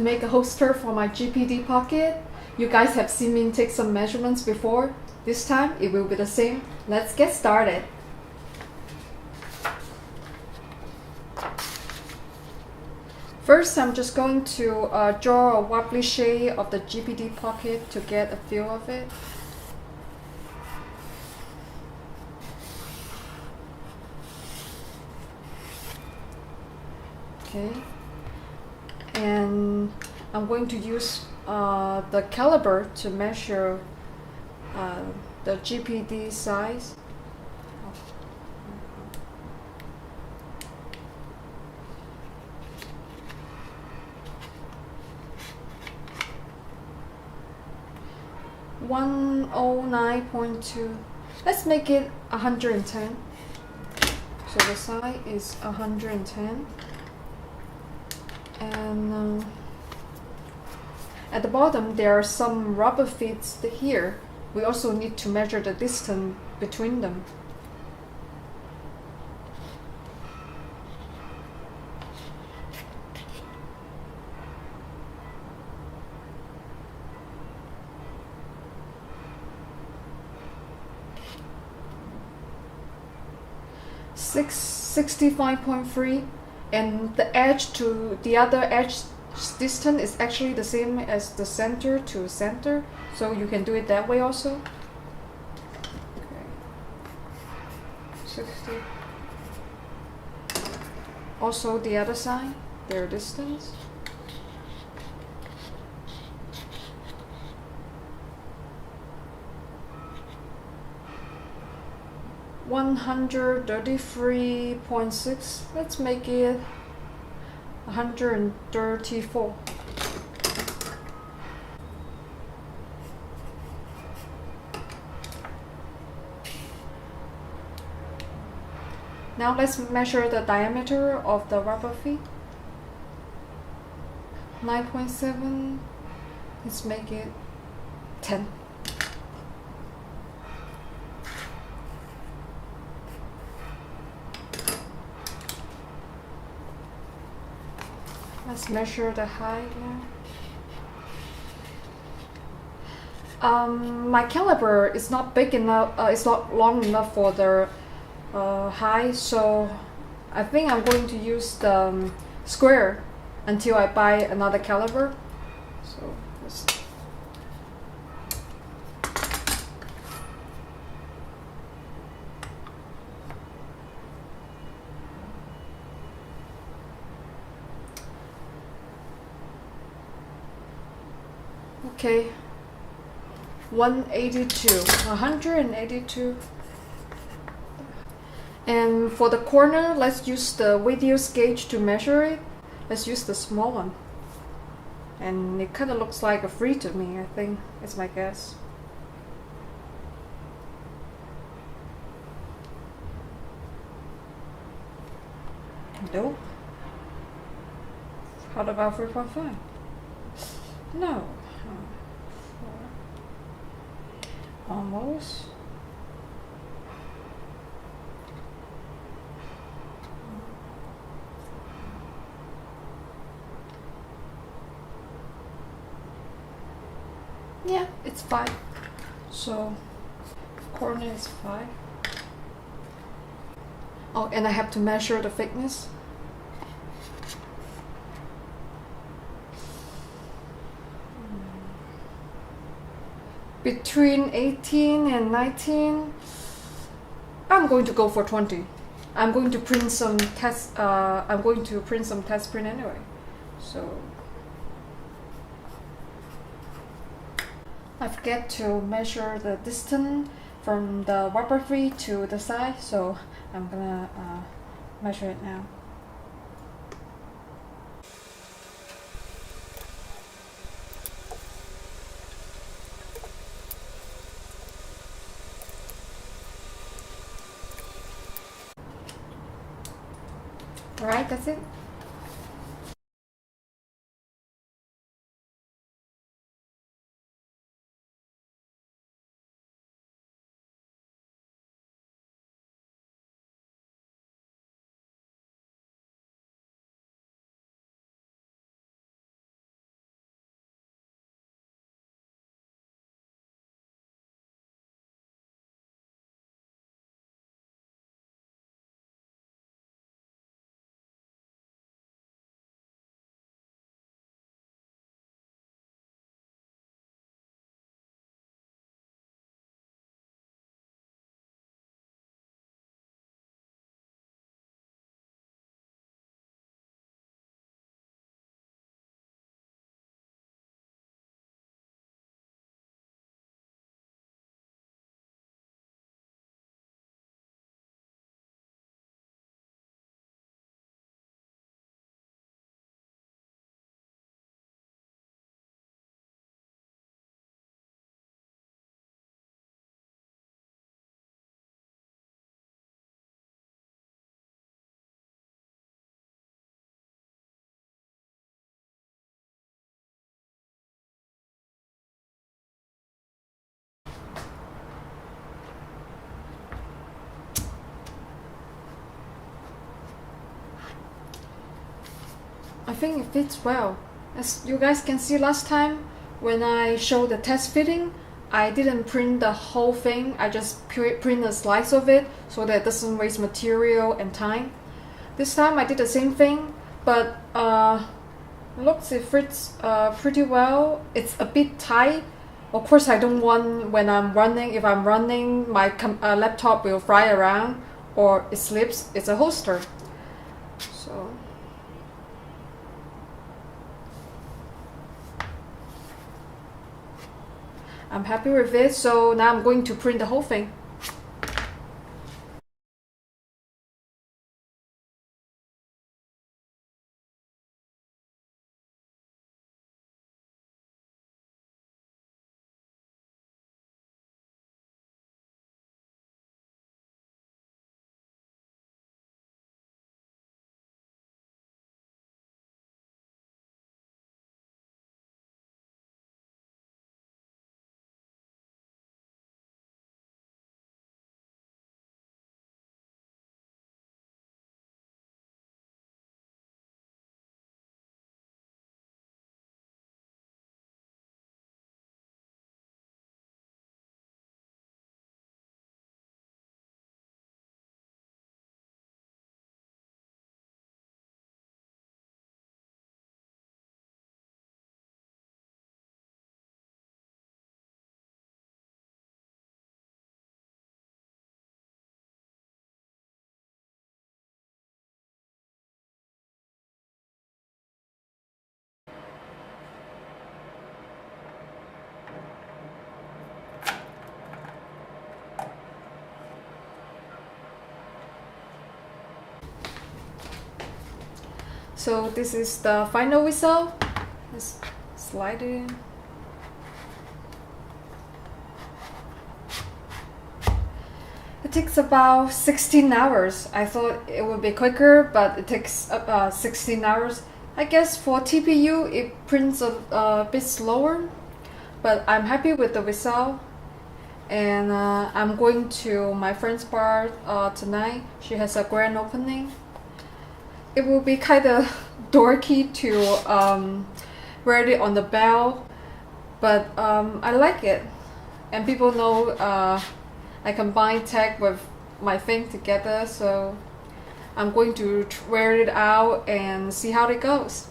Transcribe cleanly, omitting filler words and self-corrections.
make a holster for my GPD pocket. You guys have seen me take some measurements before. This time it will be the same. Let's get started. First, I'm just going to draw a wobbly shape of the GPD pocket to get a feel of it. Okay, and I'm going to use the caliper to measure the GPD size. $109.2. Let's make it 110. So the size is 110. And at the bottom there are some rubber feet here. We also need to measure the distance between them. Six 65.3, and the edge to the other edge distance is actually the same as the center to center, so you can do it that way also. Okay. 60. Also the other side, their distance. $133.6. Let's make it 134. Now let's measure the diameter of the rubber feet. 9.7. Let's make it 10. Let's measure the height now. My caliper is not big enough, it's not long enough for the height, so I think I'm going to use the square until I buy another caliper. So let's okay, 182. And for the corner, let's use the radius gauge to measure it. Let's use the small one. And it kind of looks like a 3 to me, I think. It's my guess. Nope. How about 3.5? No. Almost. Yeah, it's 5. So corner is 5. Oh, and I have to measure the thickness. Between 18 and 19, I'm going to go for 20. I'm going to print some test. I'm going to print some test print anyway. So I forget to measure the distance from the rubber feet to the side, so I'm gonna measure it now. Alright, that's it. I think it fits well. As you guys can see last time, when I showed the test fitting, I didn't print the whole thing. I just print a slice of it so that it doesn't waste material and time. This time I did the same thing, but looks it fits pretty well. It's a bit tight. Of course, I don't want when I'm running. If I'm running, my laptop will fly around or it slips. It's a holster, so. I'm happy with it, so now I'm going to print the whole thing. So this is the final result. Let's slide it in. It takes about 16 hours. I thought it would be quicker, but it takes 16 hours. I guess for TPU it prints a bit slower, but I'm happy with the result. And I'm going to my friend's bar tonight. She has a grand opening. It will be kind of dorky to wear it on the bell, but I like it. And people know I combine tech with my thing together, so I'm going to wear it out and see how it goes.